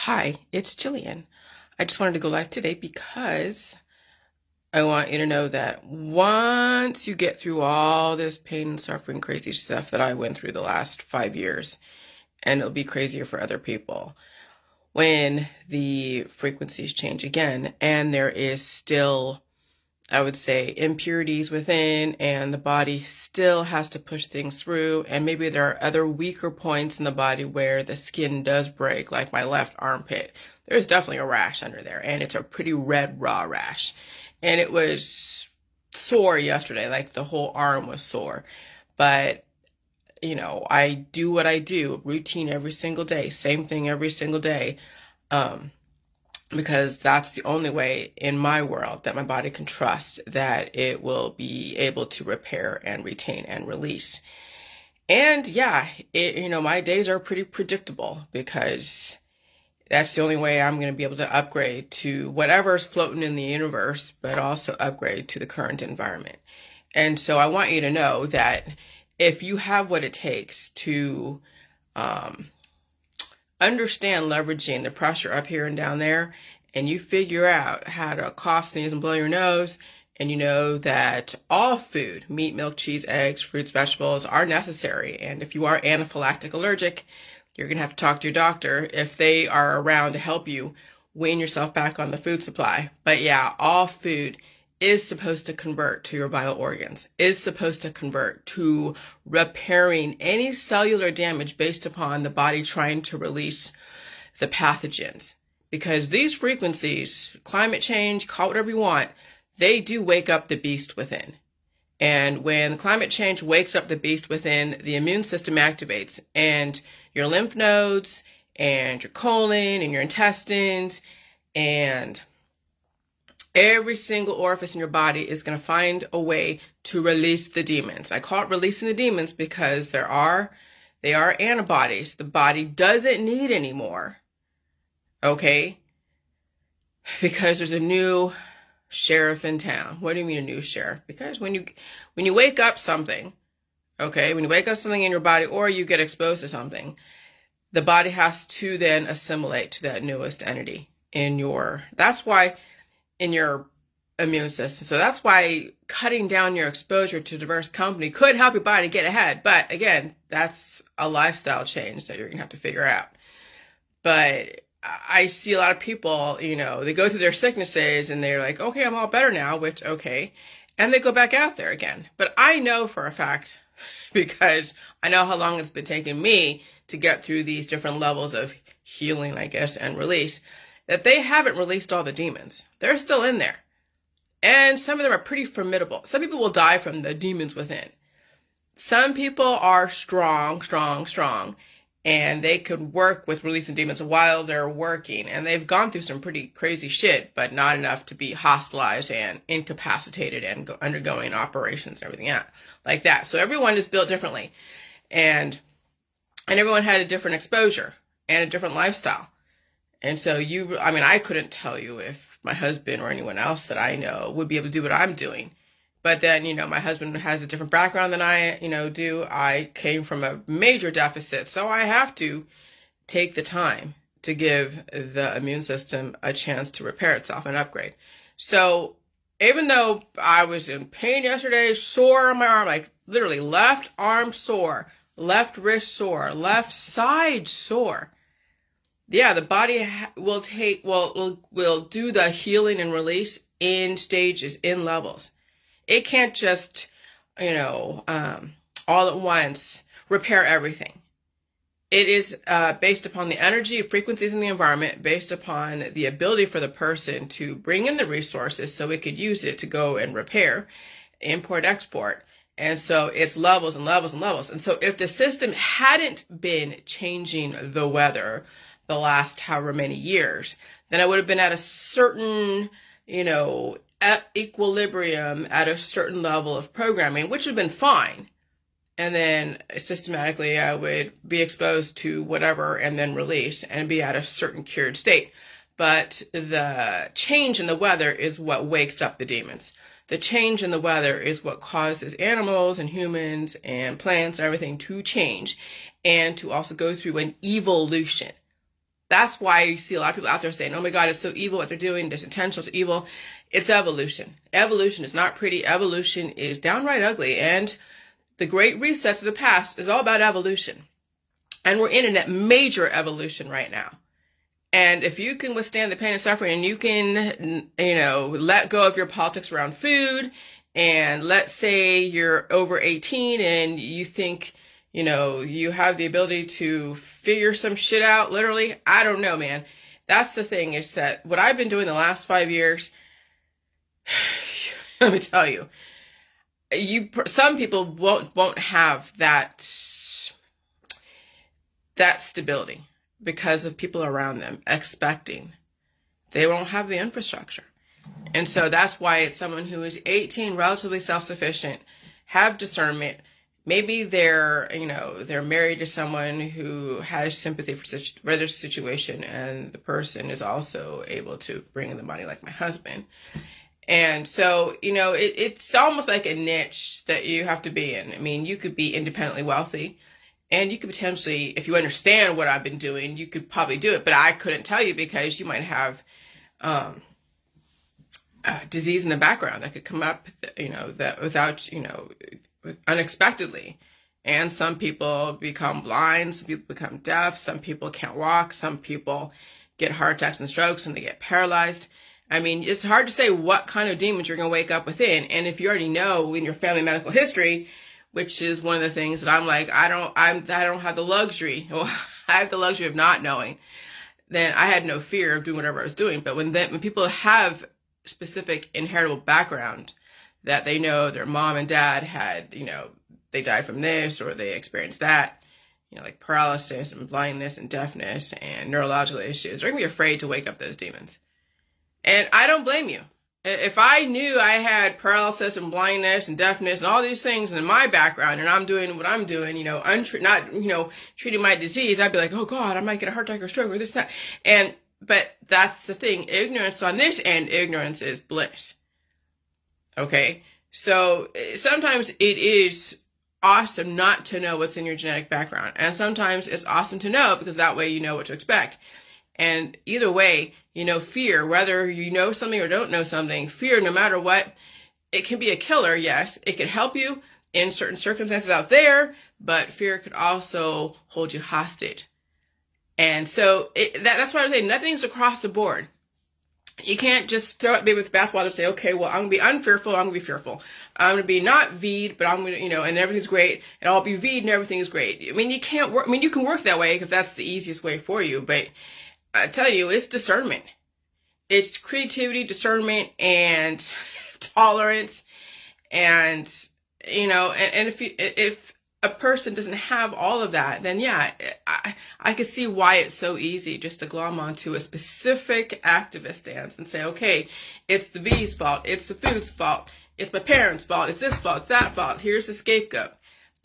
Hi, it's Jillian. I just wanted to go live today because I want you to know that once you get through all this pain and suffering, crazy stuff that I went through the last 5 years, and it'll be crazier for other people, when the frequencies change again and there is still, I would say, impurities within, and the body still has to push things through. And maybe there are other weaker points in the body where the skin does break, like my left armpit. There's definitely a rash under there, and it's a pretty red, raw rash. And it was sore yesterday, like the whole arm was sore. But, I do what I do, routine every single day, same thing every single day. Um, because that's the only way in my world that my body can trust that it will be able to repair and retain and release. And yeah, my days are pretty predictable because that's the only way I'm going to be able to upgrade to whatever's floating in the universe, but also upgrade to the current environment. And so I want you to know that if you have what it takes to understand leveraging the pressure up here and down there, and you figure out how to cough, sneeze, and blow your nose, and you know that all food, meat, milk, cheese, eggs, fruits, vegetables, are necessary. And if you are anaphylactic allergic, you're going to have to talk to your doctor if they are around to help you wean yourself back on the food supply. But yeah, all food is supposed to convert to your vital organs, is supposed to convert to repairing any cellular damage based upon the body trying to release the pathogens. Because these frequencies, climate change, call it whatever you want, they do wake up the beast within. And when climate change wakes up the beast within, the immune system activates, and your lymph nodes and your colon and your intestines and every single orifice in your body is going to find a way to release the demons. I call it releasing the demons because they are antibodies the body doesn't need anymore. Okay? Because there's a new sheriff in town. What do you mean a new sheriff? Because when you wake up something, okay, when you wake up something in your body or you get exposed to something, the body has to then assimilate to that newest entity that's why in your immune system. So that's why cutting down your exposure to diverse company could help your body get ahead. But again, that's a lifestyle change that you're going to have to figure out. But I see a lot of people, they go through their sicknesses and they're like, okay, I'm all better now, which, okay. And they go back out there again. But I know for a fact, because I know how long it's been taking me to get through these different levels of healing, I guess, and release, that they haven't released all the demons. They're still in there. And some of them are pretty formidable. Some people will die from the demons within. Some people are strong, and they could work with releasing demons while they're working. And they've gone through some pretty crazy shit, but not enough to be hospitalized and incapacitated and undergoing operations and everything like that. So everyone is built differently. And everyone had a different exposure and a different lifestyle. And so I couldn't tell you if my husband or anyone else that I know would be able to do what I'm doing. But then, my husband has a different background than I, do. I came from a major deficit. So I have to take the time to give the immune system a chance to repair itself and upgrade. So even though I was in pain yesterday, sore on my arm, like literally left arm sore, left wrist sore, left side sore. Yeah, the body will do the healing and release in stages, in levels. It can't just, all at once repair everything. It is based upon the energy, frequencies in the environment, based upon the ability for the person to bring in the resources so it could use it to go and repair, import, export. And so it's levels and levels and levels. And so if the system hadn't been changing the weather the last however many years, then I would have been at a certain, equilibrium at a certain level of programming, which would have been fine. And then systematically I would be exposed to whatever and then release and be at a certain cured state. But the change in the weather is what wakes up the demons. The change in the weather is what causes animals and humans and plants and everything to change and to also go through an evolution. That's why you see a lot of people out there saying, oh my God, it's so evil what they're doing. There's intentional, it's evil. It's evolution. Evolution is not pretty. Evolution is downright ugly. And the great resets of the past is all about evolution. And we're in a major evolution right now. And if you can withstand the pain and suffering and you can, let go of your politics around food, and let's say you're over 18 and you think, you have the ability to figure some shit out, literally, I don't know, man. That's the thing, is that what I've been doing the last 5 years, let me tell you, some people won't have that stability because of people around them expecting. They won't have the infrastructure. And so that's why it's someone who is 18, relatively self-sufficient, have discernment. Maybe they're married to someone who has sympathy for their situation, and the person is also able to bring in the money, like my husband. And so, it's almost like a niche that you have to be in. I mean, you could be independently wealthy, and you could potentially, if you understand what I've been doing, you could probably do it. But I couldn't tell you because you might have disease in the background that could come up, that without, unexpectedly. And some people become blind, some people become deaf, some people can't walk, some people get heart attacks and strokes and they get paralyzed. I mean, it's hard to say what kind of demons you're going to wake up within. And if you already know in your family medical history, which is one of the things that I'm like, I don't have the luxury. Well, I have the luxury of not knowing. Then I had no fear of doing whatever I was doing. But when people have specific inheritable background that they know their mom and dad had, they died from this or they experienced that, like paralysis and blindness and deafness and neurological issues, they're going to be afraid to wake up those demons. And I don't blame you. If I knew I had paralysis and blindness and deafness and all these things in my background and I'm doing what I'm doing, treating my disease, I'd be like, oh God, I might get a heart attack or stroke or this, that. But that's the thing. Ignorance on this end, ignorance is bliss. Okay? So sometimes it is awesome not to know what's in your genetic background. And sometimes it's awesome to know because that way you know what to expect. And either way, fear, whether you know something or don't know something, fear, no matter what, it can be a killer, yes. It can help you in certain circumstances out there, but fear could also hold you hostage. And so that's why I say nothing's across the board. You can't just throw it with bathwater and say, okay, well, I'm going to be unfearful, I'm going to be fearful. I'm going to be not V'd, but I'm going to, and everything's great, and I'll be V'd and everything is great. I mean, you can't work, you can work that way if that's the easiest way for you, but I tell you, it's discernment. It's creativity, discernment, and tolerance. And, and if a person doesn't have all of that, then yeah, I could see why it's so easy just to glom onto a specific activist stance and say, okay, it's the V's fault, it's the food's fault, it's my parents' fault, it's this fault, it's that fault, here's the scapegoat.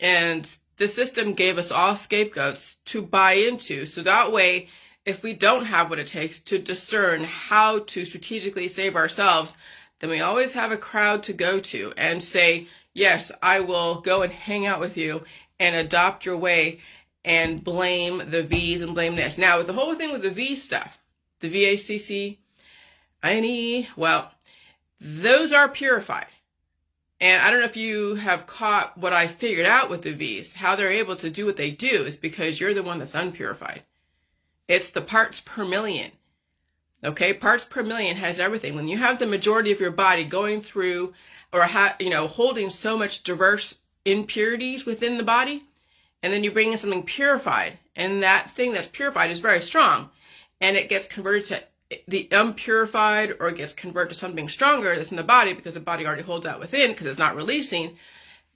And the system gave us all scapegoats to buy into, so that way, if we don't have what it takes to discern how to strategically save ourselves, then we always have a crowd to go to and say, yes, I will go and hang out with you and adopt your way and blame the V's and blame this. Now, with the whole thing with the V stuff, the VACCINE, well, those are purified. And I don't know if you have caught what I figured out with the V's. How they're able to do what they do is because you're the one that's unpurified. It's the parts per million. Okay, parts per million has everything. When you have the majority of your body going through or holding so much diverse impurities within the body, and then you bring in something purified, and that thing that's purified is very strong, and it gets converted to the unpurified, or it gets converted to something stronger that's in the body because the body already holds that within because it's not releasing.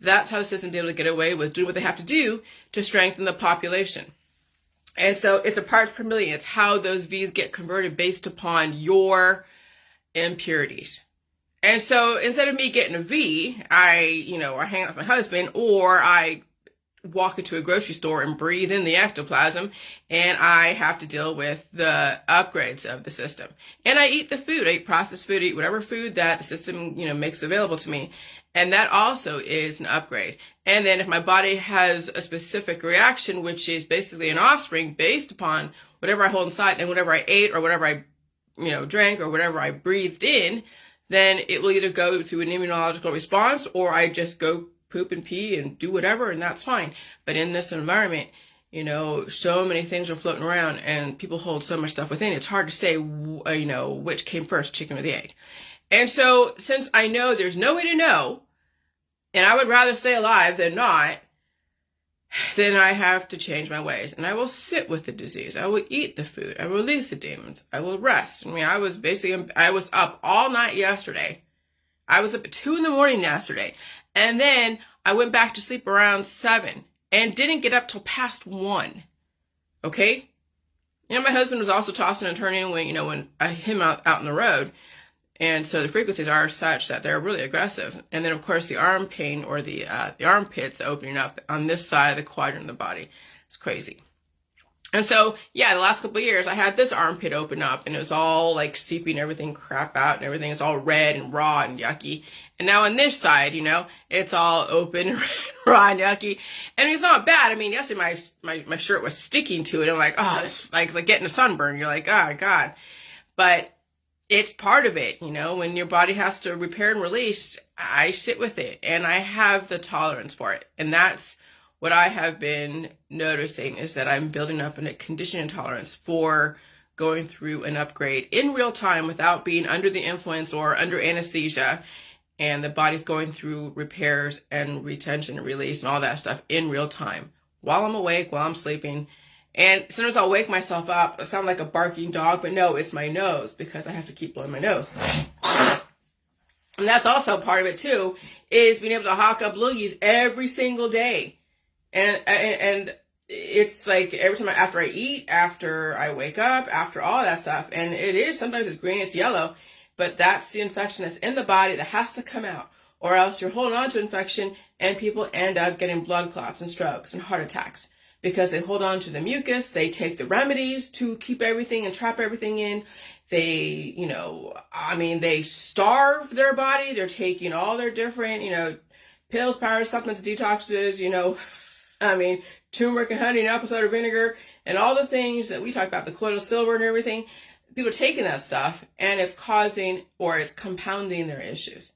That's how the system's able to get away with doing what they have to do to strengthen the population. And so it's a parts per million. It's how those V's get converted based upon your impurities. And so instead of me getting a V, I hang out with my husband, or I walk into a grocery store and breathe in the ectoplasm, and I have to deal with the upgrades of the system. And I eat the food. I eat processed food, I eat whatever food that the system, makes available to me. And that also is an upgrade. And then if my body has a specific reaction, which is basically an offspring based upon whatever I hold inside and whatever I ate or whatever I, drank or whatever I breathed in, then it will either go through an immunological response or I just go poop and pee and do whatever, and that's fine. But in this environment, so many things are floating around and people hold so much stuff within. It's hard to say, which came first, chicken or the egg. And so since I know there's no way to know, and I would rather stay alive than not, then I have to change my ways. And I will sit with the disease. I will eat the food. I will release the demons. I will rest. I was up all night yesterday. I was up at 2 a.m. yesterday. And then I went back to sleep around 7 and didn't get up till past 1. Okay? My husband was also tossing and turning when I him out on the road. And so the frequencies are such that they're really aggressive. And then, of course, the arm pain or the armpits opening up on this side of the quadrant of the body. It's crazy. And so, the last couple of years, I had this armpit open up, and it was all like seeping everything crap out, and everything is all red and raw and yucky. And now on this side, it's all open and raw and yucky. And it's not bad. Yesterday my shirt was sticking to it. I'm like, oh, it's like getting a sunburn. You're like, oh, God. But it's part of it, when your body has to repair and release, I sit with it and I have the tolerance for it. And that's what I have been noticing, is that I'm building up a conditioning tolerance for going through an upgrade in real time without being under the influence or under anesthesia. And the body's going through repairs and retention and release and all that stuff in real time while I'm awake, while I'm sleeping. And sometimes I'll wake myself up. I sound like a barking dog, but no, it's my nose, because I have to keep blowing my nose. And that's also part of it too, is being able to hawk up loogies every single day. And it's like every time after I eat, after I wake up, after all that stuff. And sometimes it's green, it's yellow, but that's the infection that's in the body that has to come out. Or else you're holding on to infection and people end up getting blood clots and strokes and heart attacks. Because they hold on to the mucus, they take the remedies to keep everything and trap everything in. They, they starve their body. They're taking all their different, pills, powders, supplements, detoxes, turmeric and honey and apple cider vinegar and all the things that we talk about, the colloidal silver and everything. People are taking that stuff and it's causing or it's compounding their issues.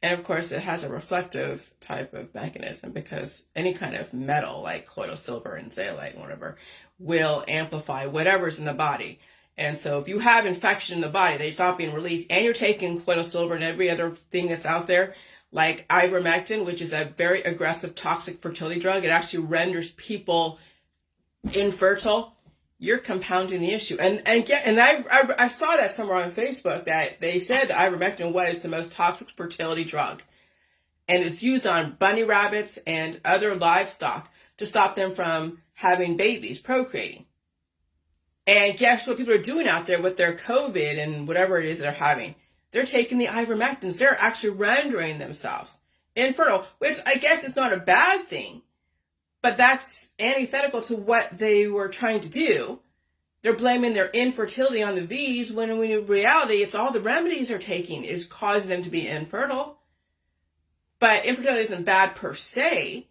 And of course, it has a reflective type of mechanism, because any kind of metal like colloidal silver and zeolite and whatever will amplify whatever's in the body. And so if you have infection in the body, they stop being released, and you're taking colloidal silver and every other thing that's out there, like ivermectin, which is a very aggressive toxic fertility drug. It actually renders people infertile. You're compounding the issue. And I saw that somewhere on Facebook that they said that ivermectin was the most toxic fertility drug. And it's used on bunny rabbits and other livestock to stop them from having babies, procreating. And guess what people are doing out there with their COVID and whatever it is they're having? They're taking the ivermectins. They're actually rendering themselves infertile, which I guess is not a bad thing. But that's antithetical to what they were trying to do. They're blaming their infertility on the V's, when in reality, it's all the remedies they're taking is causing them to be infertile. But infertility isn't bad per se.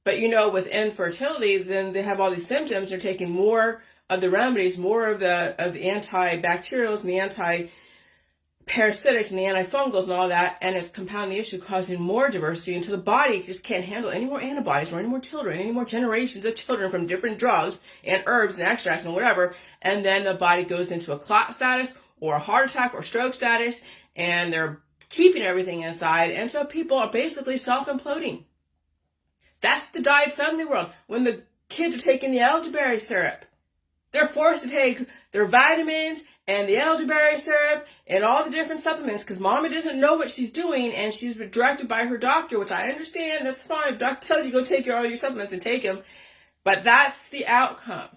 But with infertility, then they have all these symptoms. They're taking more of the remedies, more of the antibacterials and the anti-parasitics and the antifungals and all that, and it's compounding the issue, causing more diversity until the body just can't handle any more antibodies or any more children, any more generations of children from different drugs and herbs and extracts and whatever. And then the body goes into a clot status or a heart attack or stroke status, and they're keeping everything inside. And so people are basically self-imploding. That's the diet suddenly world. When the kids are taking the elderberry syrup, they're forced to take their vitamins and the elderberry syrup and all the different supplements because mama doesn't know what she's doing, and she's been directed by her doctor, which I understand. That's fine. If doctor tells you go take all your supplements and take them. But that's the outcome,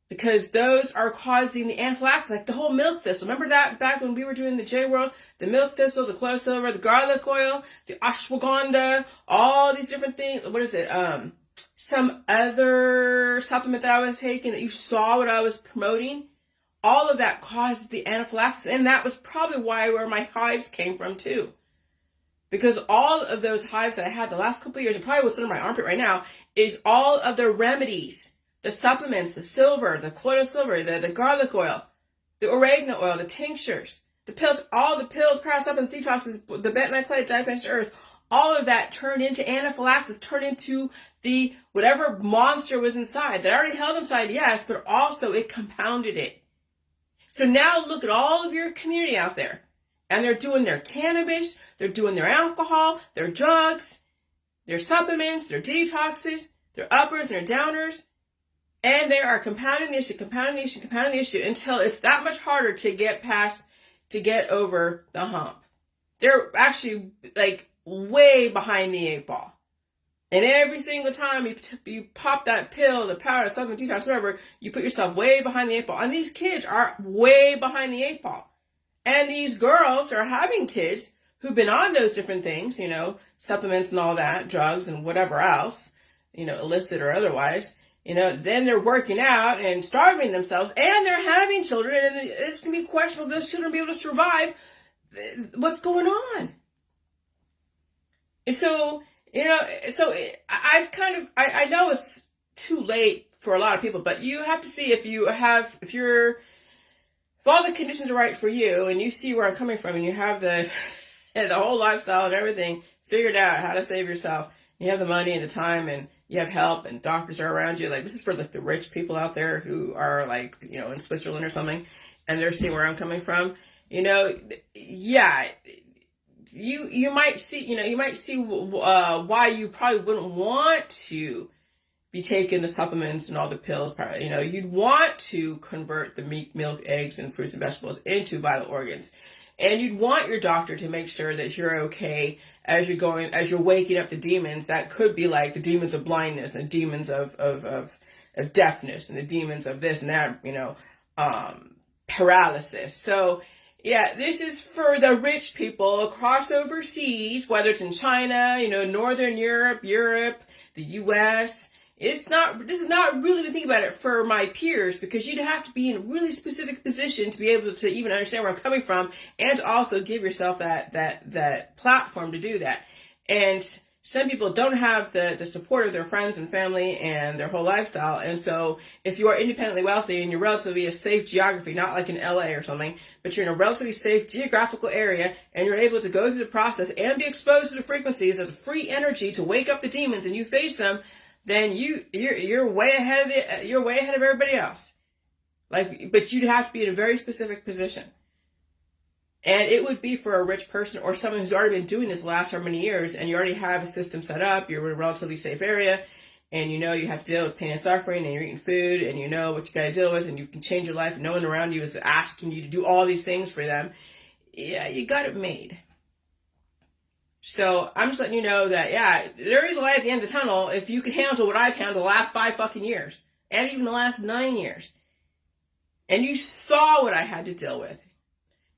because those are causing the anaphylaxis, like the whole milk thistle. Remember that back when we were doing the J World? The milk thistle, the colloidal silver, the garlic oil, the ashwagandha, all these different things. What is it? Some other supplement that I was taking that you saw what I was promoting, all of that causes the anaphylaxis. And that was probably where my hives came from too. Because all of those hives that I had the last couple of years, and probably what's under my armpit right now, is all of the remedies The supplements, the silver, the colloidal silver, the garlic oil, the oregano oil, the tinctures, the pills, all the pills, supplements, detoxes, the bentonite clay, diatomaceous earth, all of that turned into anaphylaxis, turned into the whatever monster was inside that already held inside, yes, but also it compounded it. So now look at all of your community out there, and they're doing their cannabis, they're doing their alcohol, their drugs, their supplements, their detoxes, their uppers, their downers, and they are compounding the issue until it's that much harder to get over the hump. They're actually like way behind the 8 ball. And every single time you pop that pill, the powder, the supplement, detox, whatever, you put yourself way behind the 8 ball. And these kids are way behind the 8 ball. And these girls are having kids who've been on those different things, supplements and all that, drugs and whatever else, illicit or otherwise. Then they're working out and starving themselves, and they're having children, and it's going to be questionable if those children will be able to survive. What's going on? And so, I know it's too late for a lot of people, but you have to see if all the conditions are right for you, and you see where I'm coming from, and you have the whole lifestyle and everything figured out, how to save yourself. You have the money and the time, and you have help, and doctors are around you. Like, this is for like the rich people out there who are like, in Switzerland or something, and they're seeing where I'm coming from. Yeah, you might see, why you probably wouldn't want to be taking the supplements and all the pills. You'd want to convert the meat, milk, eggs, and fruits and vegetables into vital organs. And you'd want your doctor to make sure that you're okay as you're waking up the demons. That could be like the demons of blindness, the demons of deafness, and the demons of this and that, paralysis. So yeah, this is for the rich people across overseas, whether it's in China, Northern Europe, the US. This is not really to think about it for my peers, because you'd have to be in a really specific position to be able to even understand where I'm coming from, and to also give yourself that platform to do that. And some people don't have the support of their friends and family and their whole lifestyle. And so if you are independently wealthy and you're relatively a safe geography, not like in LA or something, but you're in a relatively safe geographical area, and you're able to go through the process and be exposed to the frequencies of the free energy to wake up the demons, and you face them, then you're way ahead of everybody else. But you'd have to be in a very specific position. And it would be for a rich person or someone who's already been doing this the last how many years, and you already have a system set up, you're in a relatively safe area, and you have to deal with pain and suffering, and you're eating food, and you know what you got to deal with, and you can change your life, and no one around you is asking you to do all these things for them. Yeah, you got it made. So I'm just letting you know that, yeah, there is a light at the end of the tunnel if you can handle what I've handled the last 5 fucking years, and even the last 9 years. And you saw what I had to deal with.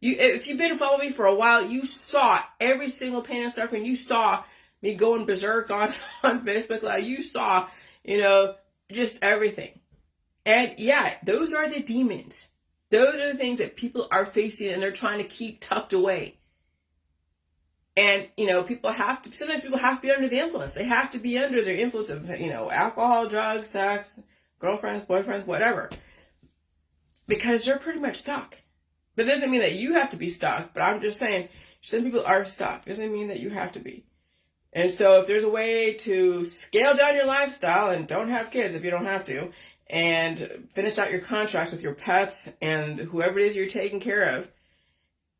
If you've been following me for a while, you saw every single pain and suffering. You saw me going berserk on Facebook Live. You saw, just everything. And yeah, those are the demons. Those are the things that people are facing, and they're trying to keep tucked away. And, sometimes people have to be under the influence. They have to be under the influence of, alcohol, drugs, sex, girlfriends, boyfriends, whatever. Because they're pretty much stuck. But it doesn't mean that you have to be stuck. But I'm just saying, some people are stuck. It doesn't mean that you have to be. And so if there's a way to scale down your lifestyle and don't have kids if you don't have to, and finish out your contracts with your pets and whoever it is you're taking care of,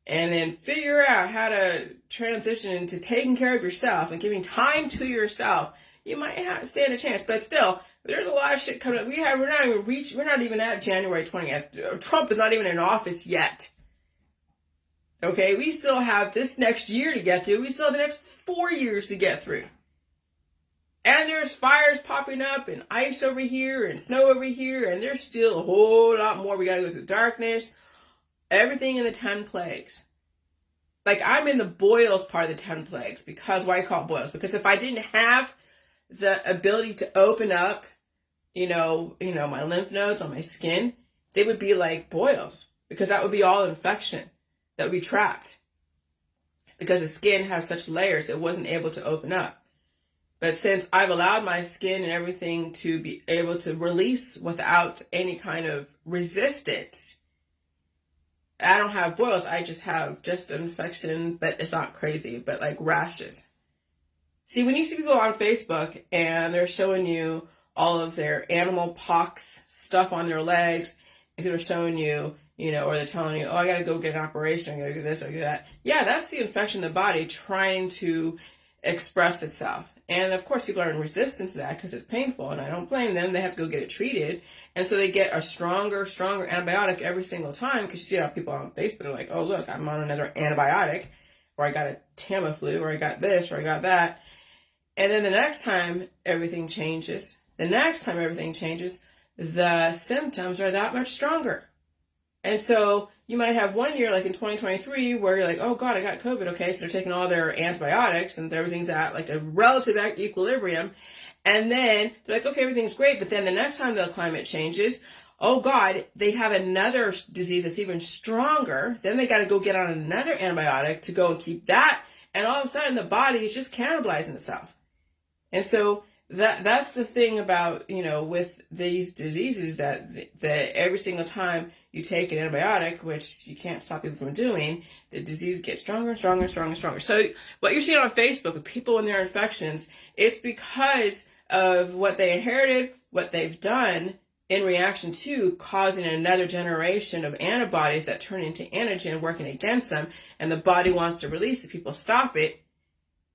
and then figure out how to transition into taking care of yourself and giving time to yourself, you might stand a chance. But still, there's a lot of shit coming up. We're not even at January 20th. Trump is not even in office yet. Okay, we still have this next year to get through. We still have the next 4 years to get through. And there's fires popping up, and ice over here, and snow over here, and there's still a whole lot more. We gotta go through darkness. Everything in the 10 plagues. Like, I'm in the boils part of the 10 plagues. Because, why I call it boils? Because if I didn't have the ability to open up, my lymph nodes on my skin, they would be like boils. Because that would be all infection that would be trapped. Because the skin has such layers, it wasn't able to open up. But since I've allowed my skin and everything to be able to release without any kind of resistance, I don't have boils. I just have just an infection, but it's not crazy, but like rashes. See, when you see people on Facebook and they're showing you all of their animal pox stuff on their legs, and people are showing you, or they're telling you, oh, I got to go get an operation, I got to do this or do that. Yeah, that's the infection in the body trying to express itself. And of course, people are in resistance to that because it's painful, and I don't blame them. They have to go get it treated. And so they get a stronger antibiotic every single time, because you see how people on Facebook are like, oh, look, I'm on another antibiotic, or I got a Tamiflu, or I got this, or I got that. And then the next time everything changes, the symptoms are that much stronger. And so you might have one year, like in 2023, where you're like, oh God, I got COVID. Okay, so they're taking all their antibiotics and everything's at like a relative equilibrium. And then they're like, okay, everything's great. But then the next time the climate changes, oh God, they have another disease that's even stronger. Then they got to go get on another antibiotic to go and keep that. And all of a sudden the body is just cannibalizing itself. And so that's the thing about, with these diseases, that every single time you take an antibiotic, which you can't stop people from doing, the disease gets stronger and stronger and stronger and stronger. So what you're seeing on Facebook with people and their infections, it's because of what they inherited, what they've done in reaction to causing another generation of antibodies that turn into antigen working against them, and the body wants to release it. People stop it.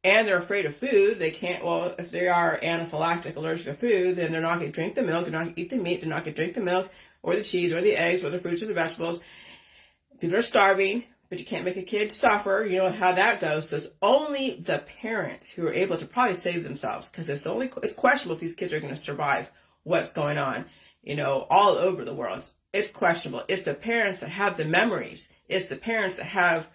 And they're afraid of food. They can't, if they are anaphylactic, allergic to food, then they're not going to drink the milk, they're not going to eat the meat, they're not going to drink the milk or the cheese or the eggs or the fruits or the vegetables. People are starving, but you can't make a kid suffer. You know how that goes. So it's only the parents who are able to probably save themselves, because it's questionable if these kids are going to survive what's going on, all over the world. It's questionable. It's the parents that have the memories. It's the parents that have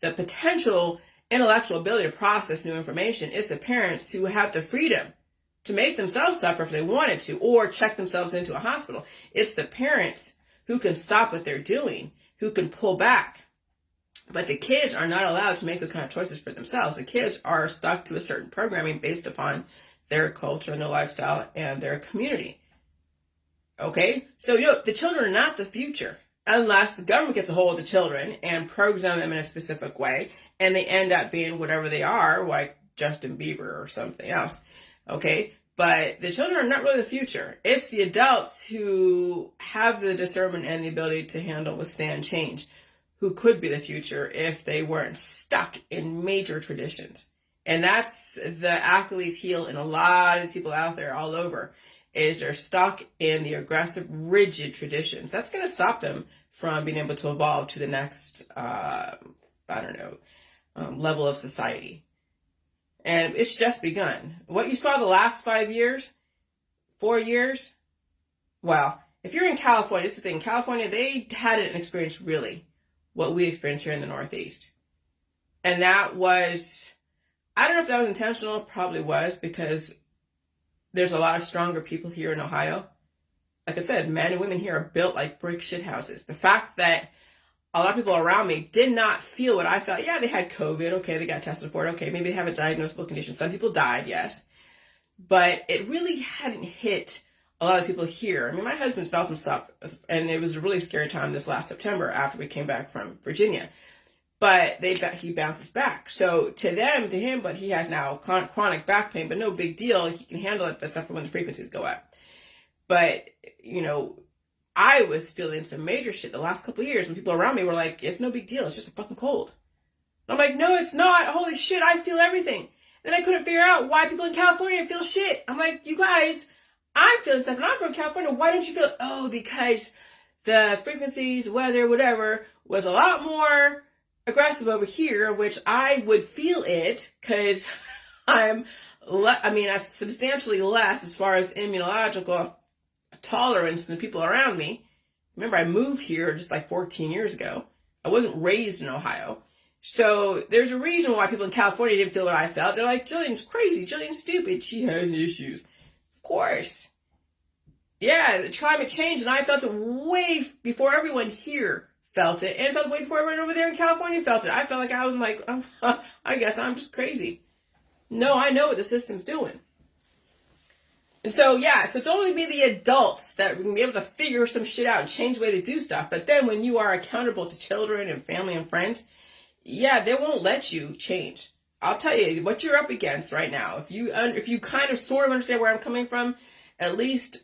the potential intellectual ability to process new information. It's the parents who have the freedom to make themselves suffer if they wanted to, or check themselves into a hospital. It's the parents who can stop what they're doing, who can pull back. But the kids are not allowed to make those kind of choices for themselves. The kids are stuck to a certain programming based upon their culture and their lifestyle and their community. Okay? So, the children are not the future, unless the government gets a hold of the children and program them in a specific way, and they end up being whatever they are, like Justin Bieber or something else. Okay? But the children are not really the future. It's the adults who have the discernment and the ability to withstand change, who could be the future if they weren't stuck in major traditions. And that's the Achilles heel in a lot of people out there all over, is they're stuck in the aggressive, rigid traditions. That's going to stop them from being able to evolve to the next, level of society. And it's just begun. What you saw the last 5 years, 4 years, well, if you're in California, it's the thing. California, they hadn't experienced really what we experienced here in the Northeast. And that was, I don't know if that was intentional, probably was, because there's a lot of stronger people here in Ohio. Like I said, men and women here are built like brick shit houses. The fact that a lot of people around me did not feel what I felt. Yeah, they had COVID. Okay, they got tested for it. Okay, maybe they have a diagnosable condition. Some people died, yes. But it really hadn't hit a lot of people here. I mean, my husband felt some stuff, and it was a really scary time this last September after we came back from Virginia. But he bounces back. So to him, but he has now chronic back pain, but no big deal. He can handle it, except for when the frequencies go up. But, I was feeling some major shit the last couple of years when people around me were like, it's no big deal. It's just a fucking cold. And I'm like, no, it's not. Holy shit, I feel everything. Then I couldn't figure out why people in California feel shit. I'm like, you guys, I'm feeling stuff, and I'm from California. Why don't you feel it? Oh, because the frequencies, weather, whatever, was a lot more aggressive over here, which I would feel it because I'm substantially less as far as immunological tolerance than the people around me. Remember, I moved here just like 14 years ago. I wasn't raised in Ohio. So there's a reason why people in California didn't feel what I felt. They're like, Jillian's crazy. Jillian's stupid. She has issues. Of course. Yeah, the climate changed, and I felt it way before everyone here felt it, and felt way before everyone over there in California felt it. I felt like I was like, I guess I'm just crazy. No, I know what the system's doing. And so, yeah, so it's only be the adults that can be able to figure some shit out and change the way they do stuff. But then when you are accountable to children and family and friends, yeah, they won't let you change. I'll tell you what you're up against right now. If you kind of sort of understand where I'm coming from, at least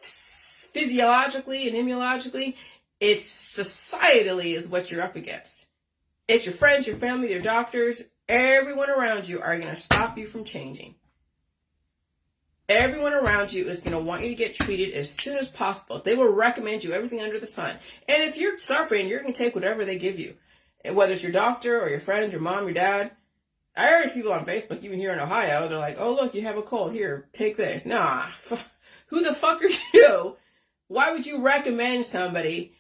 physiologically and immunologically, it's societally is what you're up against. It's your friends, your family, your doctors, everyone around you are going to stop you from changing. Everyone around you is going to want you to get treated as soon as possible. They will recommend you everything under the sun. And if you're suffering, you're going to take whatever they give you. Whether it's your doctor or your friend, your mom, your dad. I heard people on Facebook, even here in Ohio, they're like, oh, look, you have a cold. Here, take this. Nah, who the fuck are you? Why would you recommend somebody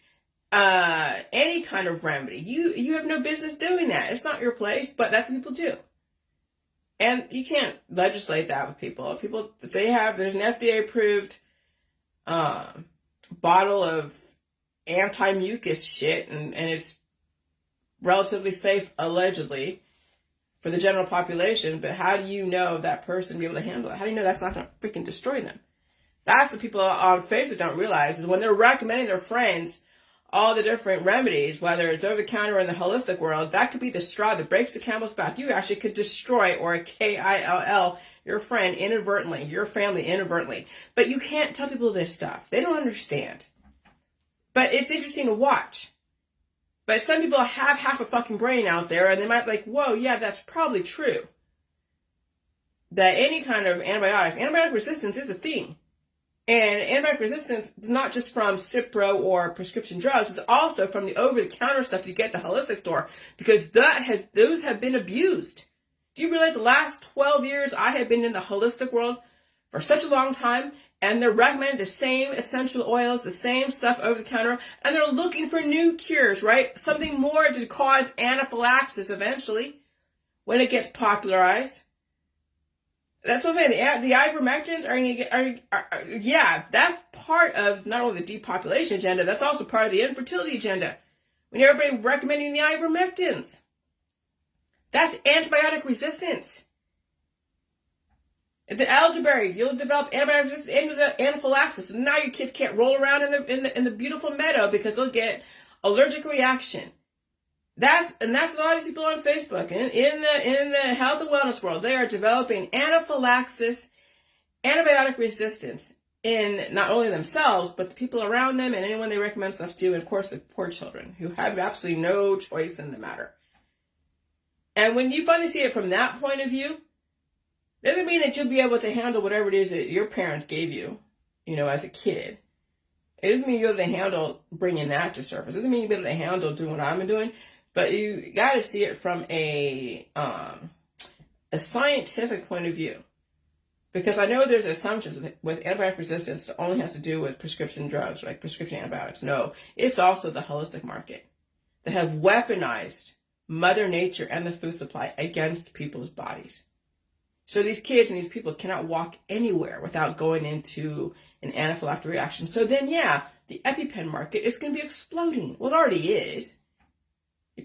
any kind of remedy? You have no business doing that. It's not your place, but that's what people do. And you can't legislate that with people. People, if there's an FDA-approved bottle of anti-mucus shit, and it's relatively safe, allegedly, for the general population, but how do you know that person will be able to handle it? How do you know that's not going to freaking destroy them? That's what people on Facebook don't realize, is when they're recommending their friends all the different remedies, whether it's over the counter or in the holistic world, that could be the straw that breaks the camel's back. You actually could destroy or kill your friend inadvertently, your family inadvertently. But you can't tell people this stuff. They don't understand. But it's interesting to watch. But some people have half a fucking brain out there, and they might be like, whoa, yeah, that's probably true. That any kind of antibiotic resistance is a thing. And antibiotic resistance is not just from Cipro or prescription drugs. It's also from the over-the-counter stuff you get at the holistic store, because those have been abused. Do you realize the last 12 years I have been in the holistic world for such a long time, and they're recommending the same essential oils, the same stuff over the counter, and they're looking for new cures, right? Something more to cause anaphylaxis eventually when it gets popularized. That's what I'm saying. The ivermectins are that's part of not only the depopulation agenda, that's also part of the infertility agenda. When everybody recommending the ivermectins, that's antibiotic resistance. The elderberry, you'll develop antibiotic resistance, anaphylaxis. And now your kids can't roll around in the beautiful meadow because they'll get allergic reaction. That's a lot of these people on Facebook and in the health and wellness world. They are developing anaphylaxis, antibiotic resistance in not only themselves, but the people around them and anyone they recommend stuff to, and of course the poor children who have absolutely no choice in the matter. And when you finally see it from that point of view, doesn't mean that you'll be able to handle whatever it is that your parents gave you, as a kid. It doesn't mean you'll be able to handle bringing that to surface. It doesn't mean you'll be able to handle doing what I'm doing. But you got to see it from a scientific point of view. Because I know there's assumptions with antibiotic resistance that only has to do with prescription drugs, like prescription antibiotics. No, it's also the holistic market that have weaponized Mother Nature and the food supply against people's bodies. So these kids and these people cannot walk anywhere without going into an anaphylactic reaction. So then, yeah, the EpiPen market is going to be exploding. Well, it already is.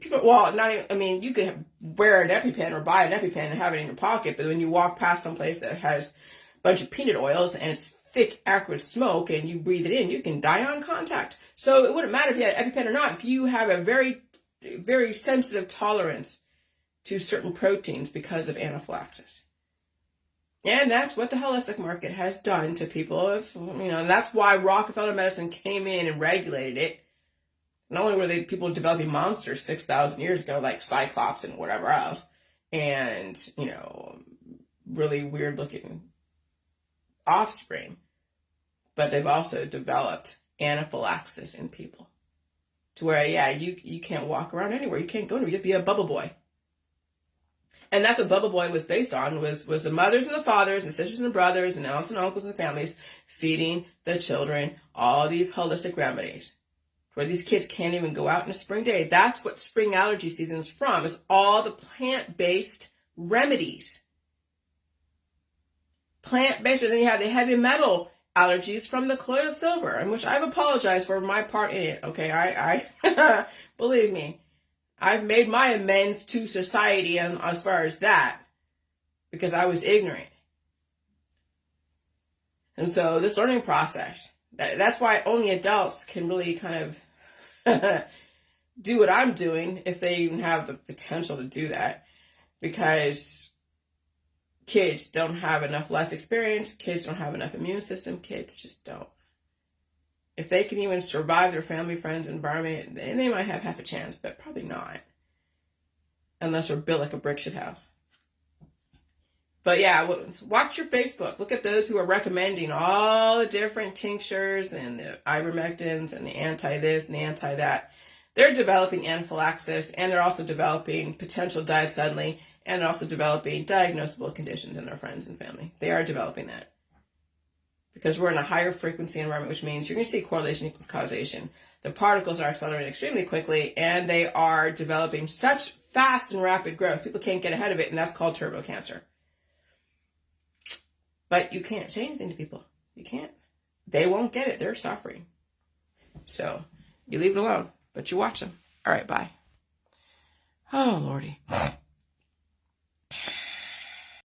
People, you could wear an EpiPen or buy an EpiPen and have it in your pocket, but when you walk past someplace that has a bunch of peanut oils and it's thick, acrid smoke and you breathe it in, you can die on contact. So it wouldn't matter if you had an EpiPen or not. If you have a very, very sensitive tolerance to certain proteins because of anaphylaxis. And that's what the holistic market has done to people. And that's why Rockefeller medicine came in and regulated it. Not only were people developing monsters 6,000 years ago, like Cyclops and whatever else, and, really weird looking offspring, but they've also developed anaphylaxis in people to where, you can't walk around anywhere. You can't go anywhere. You'd be a bubble boy. And that's what Bubble Boy was based on, was the mothers and the fathers and the sisters and the brothers and the aunts and uncles and the families feeding the children all these holistic remedies. Where these kids can't even go out in a spring day. That's what spring allergy season is from, is all the plant-based remedies. Plant-based, and then you have the heavy metal allergies from the colloidal silver, in which I've apologized for my part in it. Okay, I believe me, I've made my amends to society as far as that, because I was ignorant. And so this learning process, that's why only adults can really kind of do what I'm doing, if they even have the potential to do that, because kids don't have enough life experience. Kids don't have enough immune system. Kids just don't. If they can even survive their family, friends, environment, they might have half a chance, but probably not. Unless they're built like a brick shit house. But yeah, watch your Facebook. Look at those who are recommending all the different tinctures and the ivermectins and the anti-this and the anti-that. They're developing anaphylaxis, and they're also developing potential diet suddenly, and they're also developing diagnosable conditions in their friends and family. They are developing that. Because we're in a higher frequency environment, which means you're going to see correlation equals causation. The particles are accelerating extremely quickly, and they are developing such fast and rapid growth. People can't get ahead of it, and that's called turbo cancer. But you can't say anything to people. You can't. They won't get it. They're suffering. So you leave it alone, but you watch them. All right, bye. Oh, Lordy.